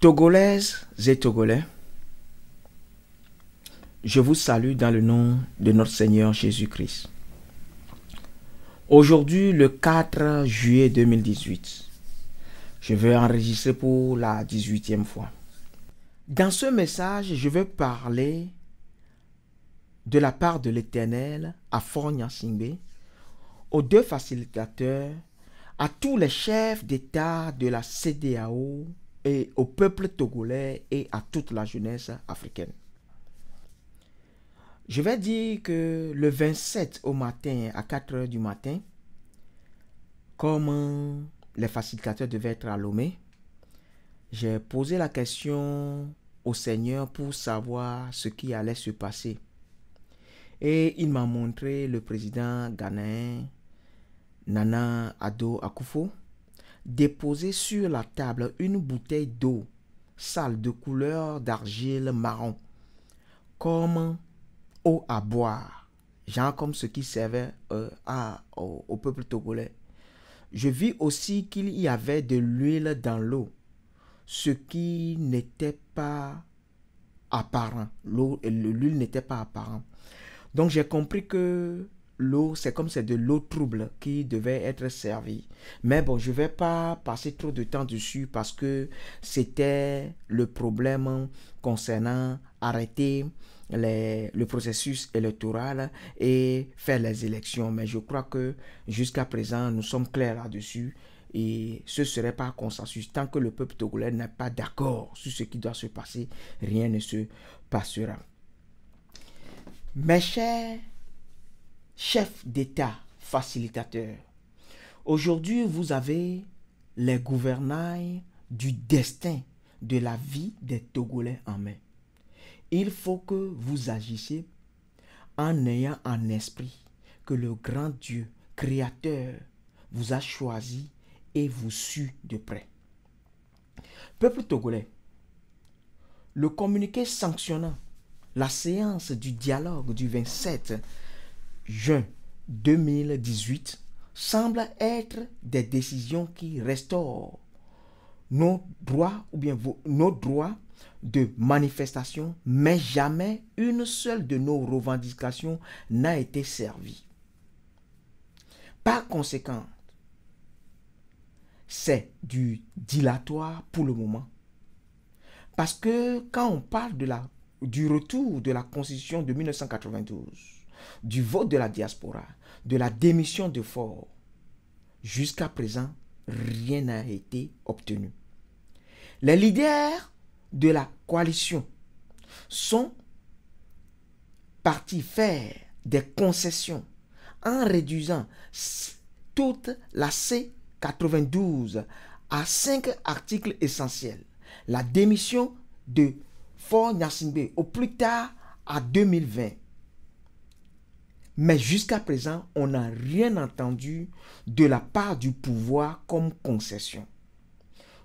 Togolaises et Togolais, je vous salue dans le nom de notre Seigneur Jésus-Christ. Aujourd'hui, le 4 juillet 2018, je vais enregistrer pour la 18e fois. Dans ce message, je vais parler de la part de l'Éternel à Fort Gnassingbé, aux deux facilitateurs, à tous les chefs d'État de la CEDEAO et au peuple togolais et à toute la jeunesse africaine. Je vais dire que le 27 au matin, à 4 heures du matin, comme les facilitateurs devaient être à Lomé, j'ai posé la question au Seigneur pour savoir ce qui allait se passer. Et il m'a montré le président ghanéen Nana Addo Akufo déposer sur la table une bouteille d'eau sale de couleur d'argile marron comme eau à boire, genre comme ce qui servait au peuple togolais. Je vis aussi qu'il y avait de l'huile dans l'eau, ce qui n'était pas apparent. L'huile n'était pas apparente. Donc j'ai compris que l'eau, c'est comme c'est de l'eau trouble qui devait être servie. Mais bon, je ne vais pas passer trop de temps dessus parce que c'était le problème concernant arrêter le processus électoral et faire les élections. Mais je crois que jusqu'à présent, nous sommes clairs là-dessus. Et ce ne serait pas consensus. Tant que le peuple togolais n'est pas d'accord sur ce qui doit se passer, rien ne se passera. Mes chers chefs d'État facilitateurs, aujourd'hui vous avez les gouvernails du destin de la vie des Togolais en main. Il faut que vous agissiez en ayant en esprit que le grand Dieu créateur vous a choisi et vous suit de près. Peuple togolais, le communiqué sanctionnant la séance du dialogue du 27 juin 2018 semble être des décisions qui restaurent nos droits ou bien nos droits de manifestation, mais jamais une seule de nos revendications n'a été servie. Par conséquent, c'est du dilatoire pour le moment. Parce que quand on parle du retour de la Constitution de 1992, du vote de la diaspora, de la démission de Faure, jusqu'à présent, rien n'a été obtenu. Les leaders de la coalition sont partis faire des concessions en réduisant toute la C92 à 5 articles essentiels. La démission de Fort Gnassingbé au plus tard à 2020. Mais jusqu'à présent, on n'a rien entendu de la part du pouvoir comme concession.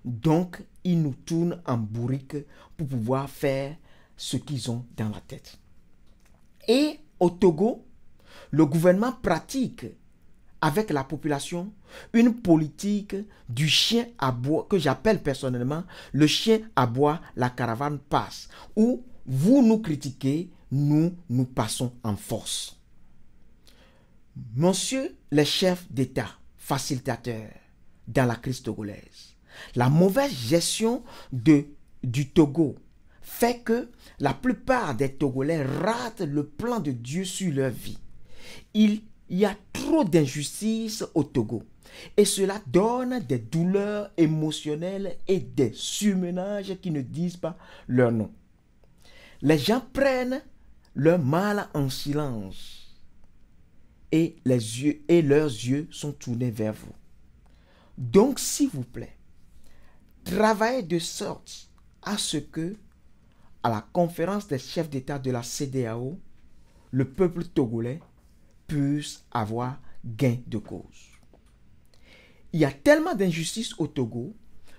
Donc, ils nous tournent en bourrique pour pouvoir faire ce qu'ils ont dans la tête. Et au Togo, le gouvernement pratique avec la population une politique du chien à bois que j'appelle personnellement le chien à bois, la caravane passe, où vous nous critiquez, nous passons en force. Monsieur les chefs d'État, facilitateurs dans la crise togolaise, la mauvaise gestion du Togo fait que la plupart des Togolais ratent le plan de Dieu sur leur vie. Il y a trop d'injustice au Togo et cela donne des douleurs émotionnelles et des surmenages qui ne disent pas leur nom. Les gens prennent leur mal en silence et leurs yeux sont tournés vers vous. Donc, s'il vous plaît, travaillez de sorte à ce que, à la conférence des chefs d'État de la CEDEAO, le peuple togolais puisse avoir gain de cause. Il y a tellement d'injustice au Togo,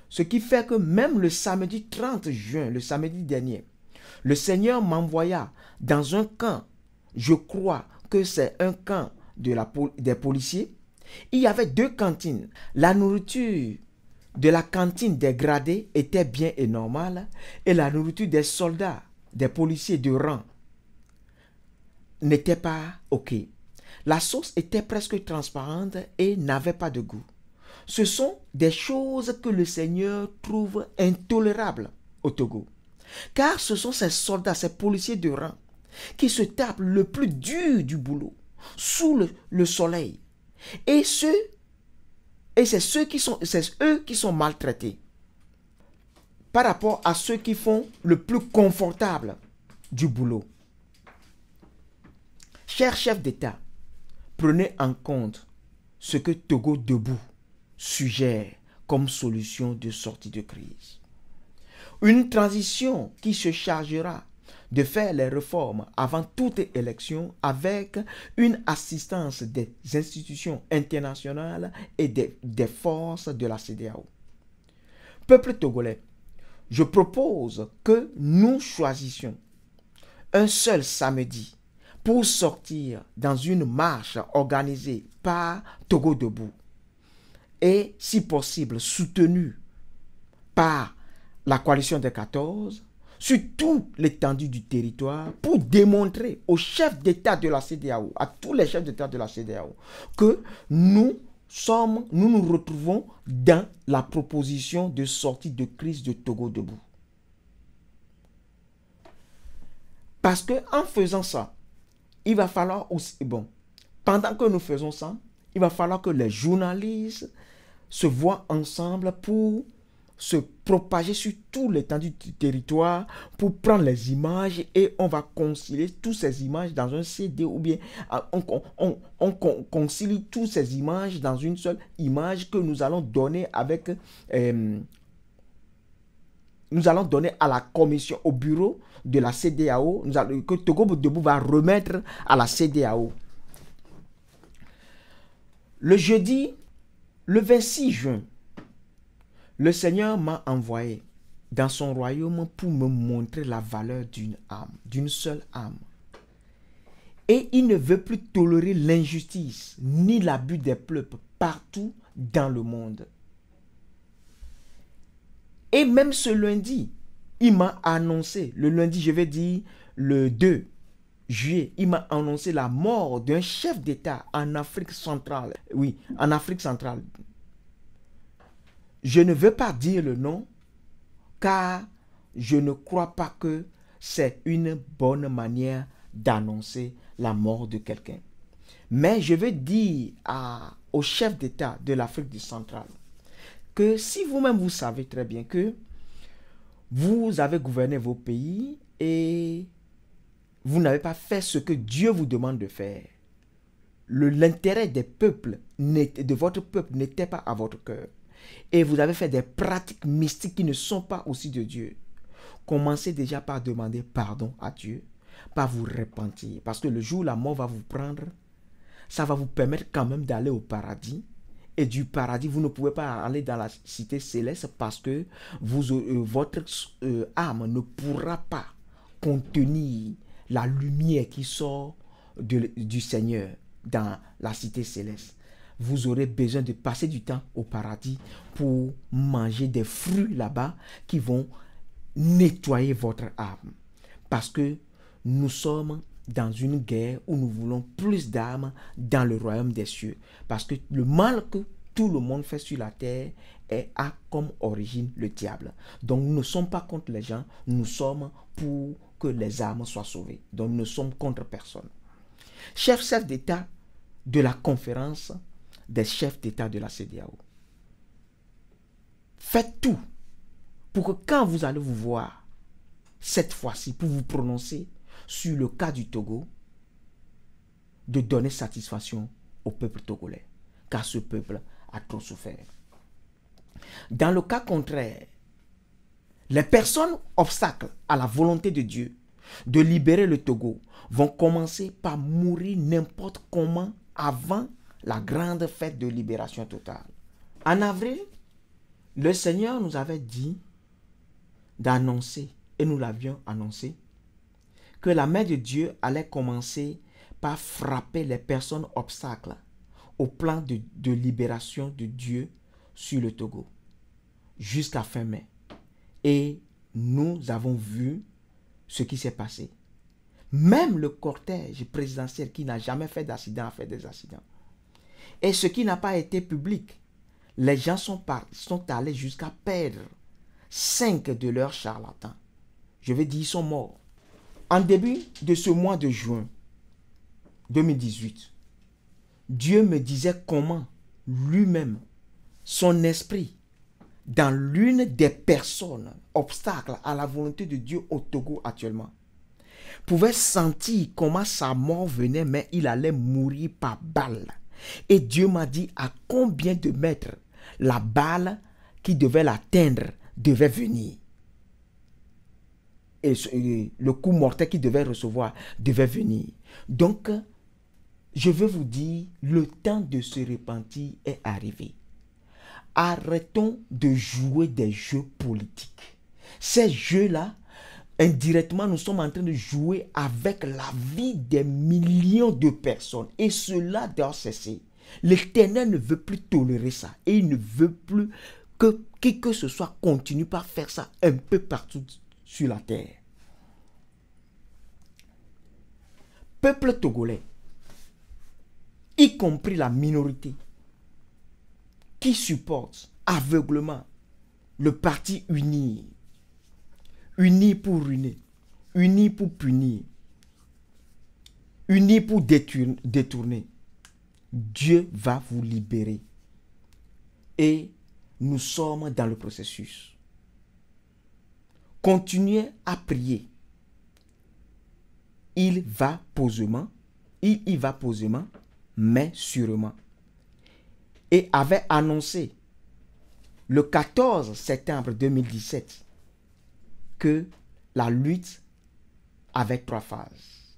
ce qui fait que même le samedi 30 juin, le samedi dernier, le Seigneur m'envoya dans un camp, je crois que c'est un camp des policiers, il y avait 2 cantines. La nourriture de la cantine des gradés était bien et normale et la nourriture des soldats, des policiers de rang n'était pas OK. La sauce était presque transparente et n'avait pas de goût. Ce sont des choses que le Seigneur trouve intolérables au Togo. Car ce sont ces soldats, ces policiers de rang qui se tapent le plus dur du boulot sous le soleil. Et c'est eux qui sont maltraités par rapport à ceux qui font le plus confortable du boulot. Chers chefs d'État, prenez en compte ce que Togo Debout suggère comme solution de sortie de crise. Une transition qui se chargera de faire les réformes avant toute élection avec une assistance des institutions internationales et des forces de la CEDEAO. Peuple togolais, je propose que nous choisissions un seul samedi pour sortir dans une marche organisée par Togo Debout et, si possible, soutenue par la coalition des 14 sur toute l'étendue du territoire pour démontrer aux chefs d'État de la CEDEAO, à tous les chefs d'État de la CEDEAO, que nous nous retrouvons dans la proposition de sortie de crise de Togo Debout. Parce qu'en faisant ça, il va falloir aussi, pendant que nous faisons ça, il va falloir que les journalistes se voient ensemble pour se propager sur tout l'étendue du territoire, pour prendre les images et on va concilier toutes ces images dans un CD ou bien on concilie toutes ces images dans une seule image que nous allons donner avec nous allons donner à la commission, au bureau de la CEDEAO, que Togo Debout va remettre à la CEDEAO. Le jeudi, le 26 juin, le Seigneur m'a envoyé dans son royaume pour me montrer la valeur d'une âme, d'une seule âme. Et il ne veut plus tolérer l'injustice ni l'abus des peuples partout dans le monde. Et même ce lundi, il m'a annoncé, le lundi, je vais dire le 2 juillet, il m'a annoncé la mort d'un chef d'État en Afrique centrale. Oui, en Afrique centrale. Je ne veux pas dire le nom, car je ne crois pas que c'est une bonne manière d'annoncer la mort de quelqu'un. Mais je veux dire au chef d'État de l'Afrique centrale que si vous-même vous savez très bien que vous avez gouverné vos pays et vous n'avez pas fait ce que Dieu vous demande de faire, l'intérêt des peuples, de votre peuple n'était pas à votre cœur, et vous avez fait des pratiques mystiques qui ne sont pas aussi de Dieu, commencez déjà par demander pardon à Dieu, par vous repentir, parce que le jour où la mort va vous prendre, ça va vous permettre quand même d'aller au paradis. Et du paradis, vous ne pouvez pas aller dans la cité céleste parce que votre âme ne pourra pas contenir la lumière qui sort du Seigneur dans la cité céleste. Vous aurez besoin de passer du temps au paradis pour manger des fruits là-bas qui vont nettoyer votre âme. Parce que nous sommes dans une guerre où nous voulons plus d'âmes dans le royaume des cieux. Parce que le mal que tout le monde fait sur la terre a comme origine le diable. Donc nous ne sommes pas contre les gens, nous sommes pour que les âmes soient sauvées. Donc nous ne sommes contre personne. Chef d'État de la conférence des chefs d'État de la CEDEAO, faites tout pour que quand vous allez vous voir cette fois-ci, pour vous prononcer sur le cas du Togo, de donner satisfaction au peuple togolais, car ce peuple a trop souffert. Dans le cas contraire, les personnes obstacles à la volonté de Dieu de libérer le Togo vont commencer par mourir n'importe comment avant la grande fête de libération totale. En avril, le Seigneur nous avait dit d'annoncer, et nous l'avions annoncé, que la main de Dieu allait commencer par frapper les personnes obstacles au plan de libération de Dieu sur le Togo. jusqu'à fin mai. Et nous avons vu ce qui s'est passé. Même le cortège présidentiel qui n'a jamais fait d'accident a fait des accidents. Et ce qui n'a pas été public, les gens sont allés jusqu'à perdre 5 de leurs charlatans. Je veux dire, ils sont morts. En début de ce mois de juin 2018, Dieu me disait comment lui-même, son esprit, dans l'une des personnes, obstacle à la volonté de Dieu au Togo actuellement, pouvait sentir comment sa mort venait, mais il allait mourir par balle. Et Dieu m'a dit à combien de mètres la balle qui devait l'atteindre devait venir. Et le coup mortel qu'il devait recevoir devait venir. Donc, je veux vous dire, le temps de se repentir est arrivé. Arrêtons de jouer des jeux politiques. Ces jeux-là, indirectement, nous sommes en train de jouer avec la vie des millions de personnes. Et cela doit cesser. L'Éternel ne veut plus tolérer ça. Et il ne veut plus que qui que ce soit continue par faire ça un peu partout sur la terre. Peuple togolais, y compris la minorité, qui supporte aveuglement le parti uni, uni pour ruiner, uni pour punir, uni pour détourner, Dieu va vous libérer. Et nous sommes dans le processus. Continuez à prier. Il va posément, mais sûrement. Et avait annoncé le 14 septembre 2017 que la lutte avait 3 phases.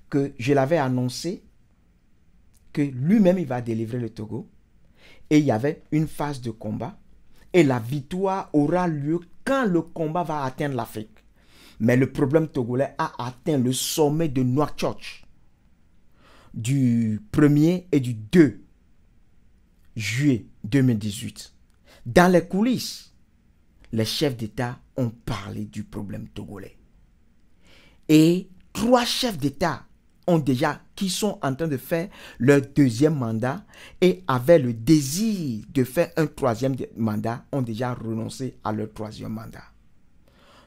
Que je l'avais annoncé que lui-même il va délivrer le Togo. Et il y avait une phase de combat. Et la victoire aura lieu quand le combat va atteindre l'Afrique. Mais le problème togolais a atteint le sommet de Nouakchott du 1er et du 2 juillet 2018. Dans les coulisses, les chefs d'État ont parlé du problème togolais. Et 3 chefs d'État qui sont en train de faire leur 2e mandat et avaient le désir de faire un 3e mandat, ont déjà renoncé à leur 3e mandat.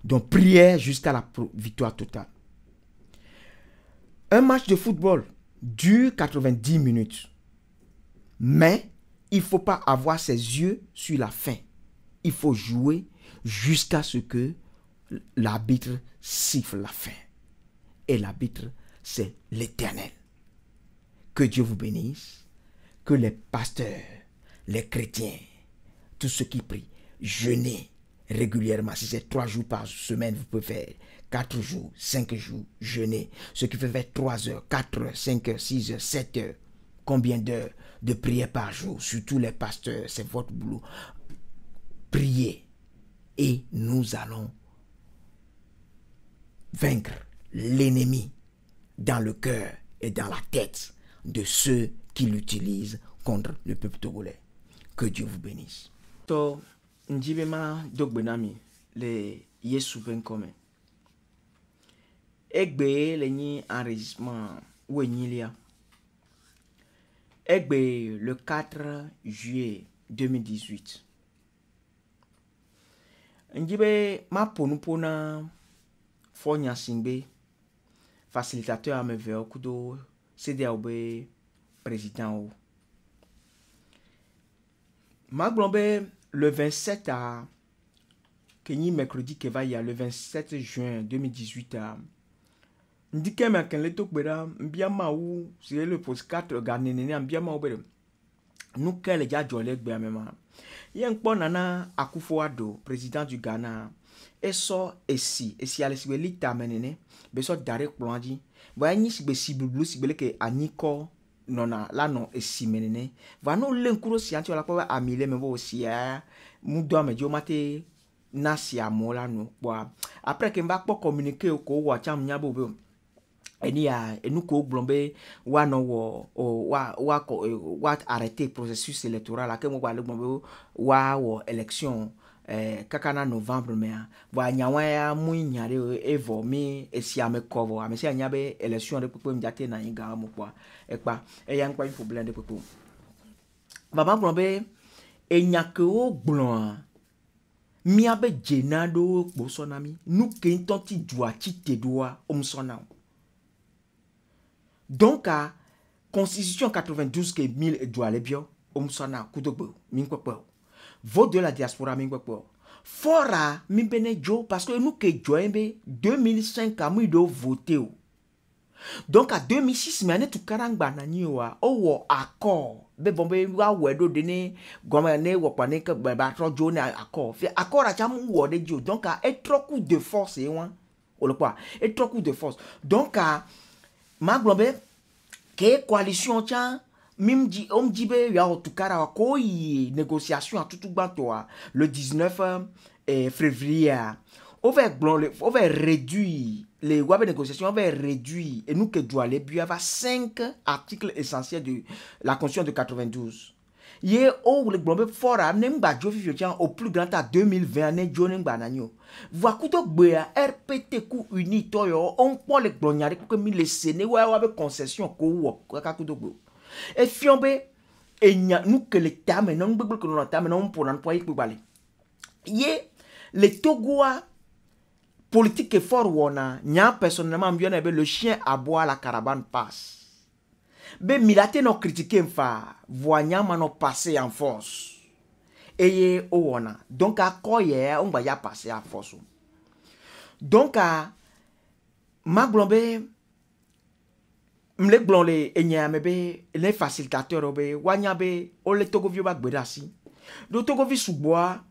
Donc, prière jusqu'à la victoire totale. Un match de football dure 90 minutes. Mais il ne faut pas avoir ses yeux sur la fin. Il faut jouer jusqu'à ce que l'arbitre siffle la fin. Et l'arbitre, c'est l'Éternel. Que Dieu vous bénisse. Que les pasteurs, les chrétiens, tous ceux qui prient, jeûnez régulièrement. Si c'est 3 jours par semaine, vous pouvez faire 4 jours, 5 jours, jeûner. Ceux qui peuvent faire 3 heures, 4 heures, 5 heures, 6 heures, 7 heures. Combien d'heures de prière par jour? Surtout les pasteurs, c'est votre boulot. Priez et nous allons vaincre l'ennemi dans le cœur et dans la tête de ceux qui l'utilisent contre le peuple togolais. Que Dieu vous bénisse. To njibema dogbenami le Yesu ben comme. Egbe le ni enregistrement ou enilia. Egbe le 4 juillet 2018. Njibe ma ponupona fonya singbe facilitateur à me ver kudo CDAOB président ou ma glombe le 27 à Kenny mercredi que va y a le 27 juin 2018 à ndike ma ken le tokbera mbiama ou c'est le post 4 ganene mbiama obere nous quel ja jole gbe amema yen kpo nana Akufo-Addo président du Ghana eso esi ale sigbe lita menene beso dare plonji va ni sigbe sibulu sigbe ke aniko nona la no esi menene va no lenkuro si anti la ko amile me bo si a mu do amejo mate na si amola no po après que mba po communiquer ko wa cham nya bo eni a enu ko glombe wa no wa arrêter processus électoral la ke mo wa le glombe wa élection kakana novembre mea wa nyawa ya mu nyare evo mi esiame cover amesi anyabe élection de pepe mjate na inga mo kwa ekpa ya nkwa problème de pepe baba glombe enyake o glon mi abe jenado kposonami nu ke ntonti dua chite doa omsona. Donc, à Constitution 92 que 1000 et doit les bio, omsona kudobo, minkwepo. Vote de la diaspora minkwepo. Fora mimbene jo parce que nous que joembe 2005 a mou do voter. Donc à 2006 mais tout karang banani wa o accord be bombe wa wedo dene goma ne wo pane ke ba tro jo ne accord. Fait accord a cham wo de jo. Donc à être coup de force et wan. O le quoi? Être coup de force. Donc à ma glombe que coalition tient même dit on dit be ya otukara wa ko négociation à tout bantoa le 19 février on va réduire les négociations on va réduire et nous que doit les bu avoir 5 articles essentiels de la constitution de 92 ye o le glombe fora nemba jofi tient au plus grand à 2020 ne jonen bananyo vakuto gbe RPT ku uni toyo on po le glonyare ko mi le séné wa be concession ko wo kakuto gbe e fiombe enya nous que le tame non gbe ko no tame non pour nan po yi bale ye le togoa politique fort wona nya personnellement bien le chien aboie la caravane passe. Be milate no critiquer mfa voyant mano passer en force. Eye owona. Donc à koye on va ya passer en force. Donc à ma glombe mle glonle enya mebe les facilitateurs be wanya be o le togo vieux ba gbedasi. Do togo vi suboa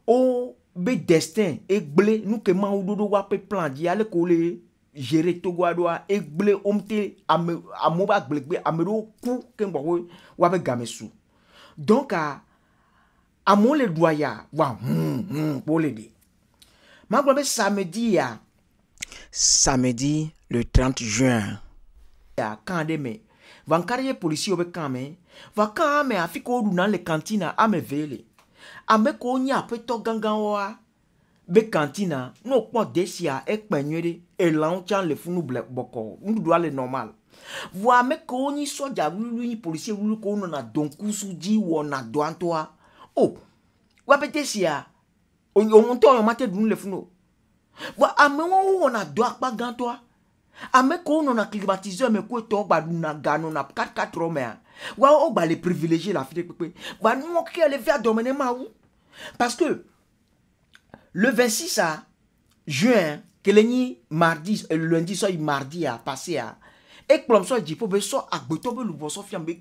o be destin e gble nous que ma udodo wa pe plan di ale ko le gérer Togo adoa e gble omte amoba gble amero ku ke mbo wa be gamesu. Donc à mon le doya wa pour le di. Ma glombe samedi le 30 juin ya kande me van carrière policier obe kame va kame afiko du dans les cantines à me vele ame ko nya peto gangan wa be cantina no po desia ekpenyere elan chan le funu boko nous doit le normal voa me ko ni soja lu policier lu ko no na donkusu ji wona doantoa oh wa betesia on monte on mate dun le funu voa ame wona do akpa gantoa ame ko no na climatiseur me ko to gba na gano na 4 romea wa o gba les privilégiés la fide pepe va nous que le faire dominer ma ou parce que le 26 juin que le mardi le lundi soit mardi a passé à et comme ça dit pour be so agboto be lu bo so fiambe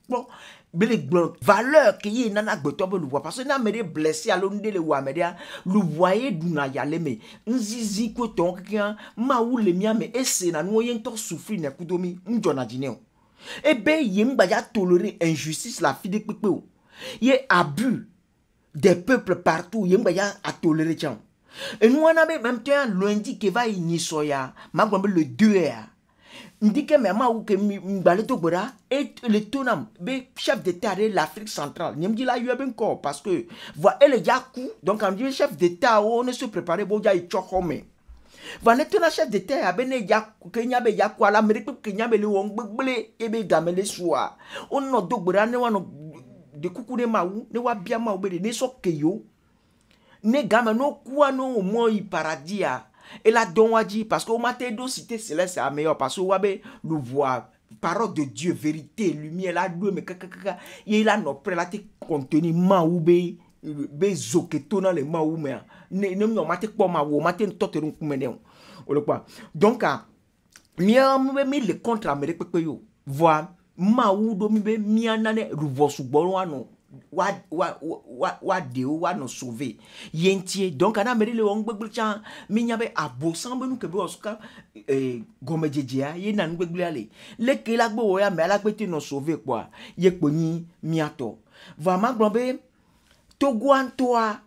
bon bele valeur que y nana agboto be lu bo parce que na me blessé à l'onde le wa me dia lu voyer duna ya le me nzizi ko ton kian ma ou le mia me esse na no yen to souffrir na kudomi njona dineo e be yem ba ya tolérer injustice la fide pepe o ye abus des peuples partout yem ba ya a tolérer tian et nous on a même temps lundi que va inisoya ma gombe le 2 ndike me ma ou que mbale to gbora et le tonam be chef d'état de l'Afrique centrale nyem di la yo ben ko parce que voit elle ya coup donc quand dit chef d'état on se préparer bo ja i chokome va net na chef d'état ben ya kenya be ya kwa l'Amérique kenya be le won gbegbele e be gamele soa on no do gbora ne wa no de kuku ne ma ou ne wa bia ma ou be ne so keyo ne gamme no kwa no mo i paradia et la don dit parce que au matin do cité céleste est meilleur parce que wabe le voix parole de Dieu vérité lumière la deux mais kaka il a no près la te contenu ma ou be zoketo dans les ma ou mais ne no matin pour ma ou matin toteron kumene o le quoi donc mia me le contre Amérique pepe yo voix ma ou do mi be mia nane ruvo sugboro ano wa de wa no sauver yentie donc ana meri le on gbegble chan minyabe abosan be nu kebe osuka gomejejea ye na nu gbegble ale le ke la gbo ya me ala pete no sauver quoi ye kponi miato va ma glombe Togo antoa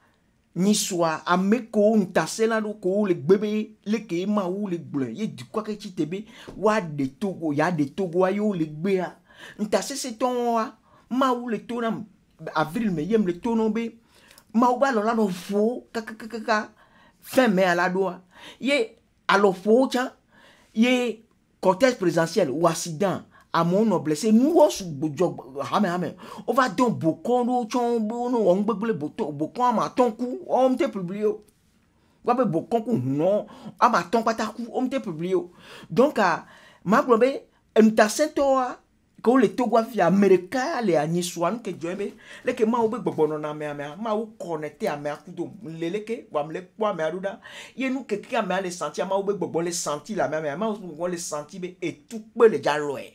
ni soit ameko ntasela do ko le bébé le ke ma ou le blanc ye du quoi que tu tebe wa de Togo ya de Togo ayo le gbea ntase c'est ton wa ma ou le tonam avril me yem le tonon be ma ou ba lo la no fo ka fin mai à la doa ye alo fo cha ye cortège présidentiel ou accident à mon blessé nous on va donc beaucoup on beaucoup à ma ton coup on te publié on va beaucoup non à ma ton pas coup on te publié donc à ma globe m'ta que le Togo fi America le ani swan que jeme le que ma obe bobo na ma ou connecté à ma kudo le que wa me kwa me aruda ye nous que qui a me le senti ma obe bobo le senti la ma ou le senti be et tout peut le jaloé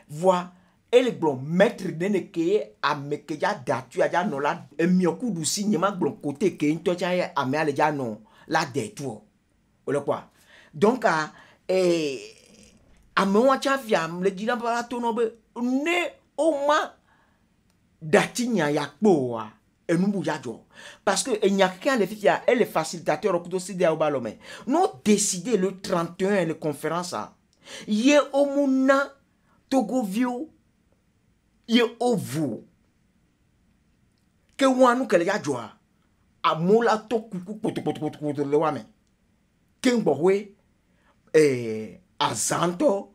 voix et le blon maître de ne que a me que ya datu ya no la e mi oku du signe ma blon côté que into ya a me ale ja no la de tout o le quoi donc à amewa chaviam le dina para tono be ne o ma datinya ya kpoa enumbu jajo parce que il n'y a qu'un les filles elle est facilitateur au dossier au balomé nous décider le 31 les conférences ye o muna Togo view ye o vous que wanu que le jajo amola to kuku poto le wame kengbo we Azanto,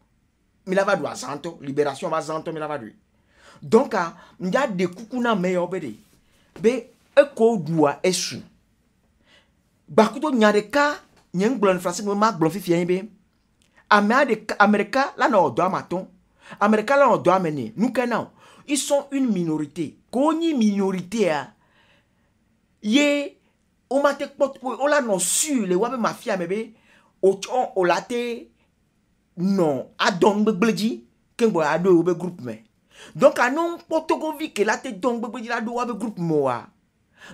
milava du Azanto, libération Azanto, milava du. Donc, il y a des coucous meilleurs bébé. Be, eko doua esu. Bakuto nyareka, nyeng blon français, ma blon fi fien be. America, là, non, doit maton. America, là, on doit mener. Nous, non. Ils sont une minorité. Koni minorité, ye, on m'a te pot, on l'a non su, les wabe mafia, bébé. On l'a te. Non, à donc begleji, qu'un boy a deux ou groupe mais. Donc à non potogovi que là te donc begleji la deux ou groupe moa.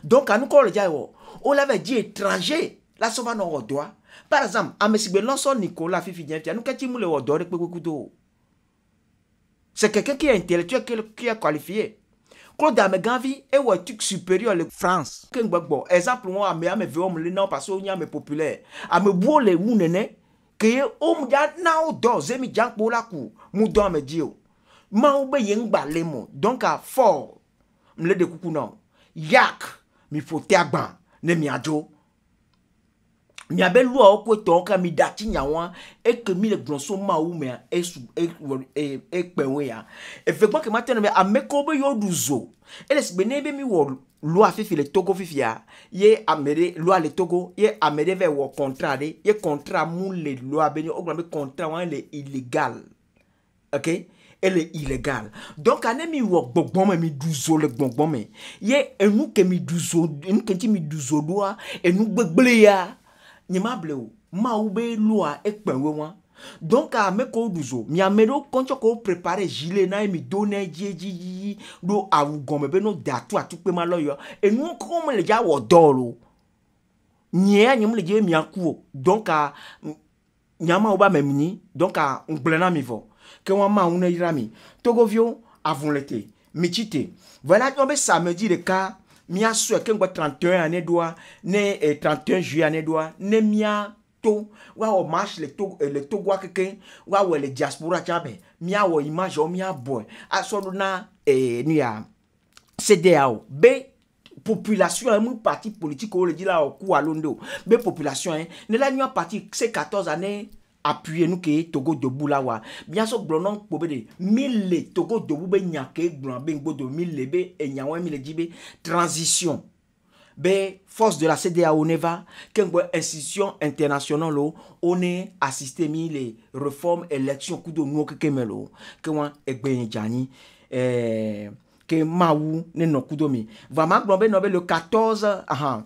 Donc à nous quand le diao, on l'avait dit étranger, la sauva non doit. Par exemple, à Messi Belançon Nicolas Fifi Diantia, nous quand il moule au dos avec beaucoup. C'est quelqu'un qui est intellectuel qui est qualifié. Claude Ameganvi est un truc supérieur à la France. Bon, exemple moi à me veut me le non parce qu'on y a mes populaires. À me boire les mounene. Que om ya na o do zemi jank bo la ku mu do me dio ma o be yen gba le mo donc à fort me de kuku non yak mi fote agban ne mi ajo mi abe lu o ko to ka mi dati nyawan e ke mi le glonso ma ou me e pewe ya e fe gba ke maten me ameko be yo duzo e le sbe be mi wo loi fifi le Togo fifi ya ye amere loi le Togo ye amere ve wo contrat de ye contrat mou le loi beni o grambe contrat wan le illégal OK elle est illégale donc ane mi wo gbogbon me mi duzo le gbogbon me ye enu ke mi duzo enu ke ti mi duzo loi enu gbegble ya ni ma ble o ma ou be loi e penwe wan donc à me ko duzo mi amero koncho ko préparer gilet na mi donner ji do awu gome be no datu atupe ma loyo e nu ko me le ja wo dolo nye nyum le je mi aku donc à nyama oba memni donc à nglena mi vo que wa ma una irami togovio avon l'été michite voilà on be samedi le cas mi aso ke ngwa 31 année doa ne 31 juillet année doa ne mia to wa o marche le Togo quelqu'un wa le diaspora chabe mia wo image o mia boy aso na nia CDAO be population un parti politique o le dit là au coup à londo be population ne la nia parti c'est 14 années appuyer nous que Togo debout là wa bien so blonon pobe de 1000 Togo debout be nya ke blon be ngbo 1000 be e nya 1000 dibe transition be force de la CEDEAO neva qu'une institution internationale on est assisté mi les réformes élections coup de nous que melo que wan egbe jani que maou ne no coup de mi vraiment globé le 14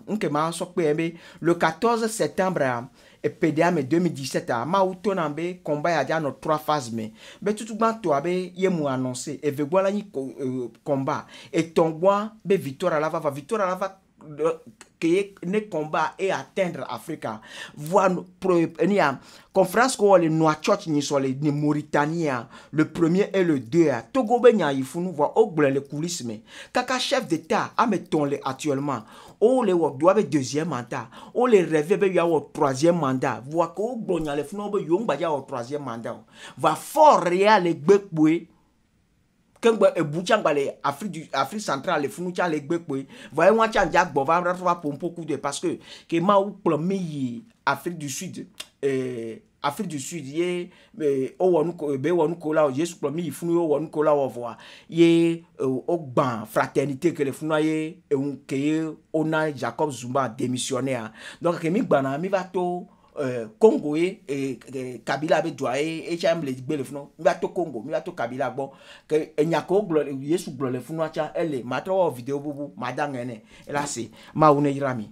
on que ma so pe le 14 septembre et PDM 2017 maou tonambe combat ya no 3 phases mais tout ban to abe yemu annoncé et ve voilà ni combat et tongwa be victoire à la va ne combat et atteindre Africa voir conférence ko le Nouakchott ni sur les Mauritania le premier et le 2 Togo be nya ifunu voir au les coulisses mais kaka chef d'état a mettons le actuellement o le doit deuxième mandat o le rêve be ya au troisième mandat voir ko gbonya le funu be yong ba ya au troisième mandat va fort réel le gbekwe quand e bouchang balé Afrique centrale les funu cha les gbekwe voyez moi cha jak bo va pour beaucoup de parce que ma ou premier Afrique du Sud Afrique du Sud ye o wonu ko be wonu ko la Jésus promis il funu o wonu ko la o voir ye o ban fraternité que les funu ye que on a Jacob Zuma démissionnaire donc que mi bana mi va to Congo et Kabila be doye et chambre le funu mi va to Congo mi va to Kabila bon que nyako Jésus le funu cha elle matra vidéo bubu madangene et là c'est ma une irami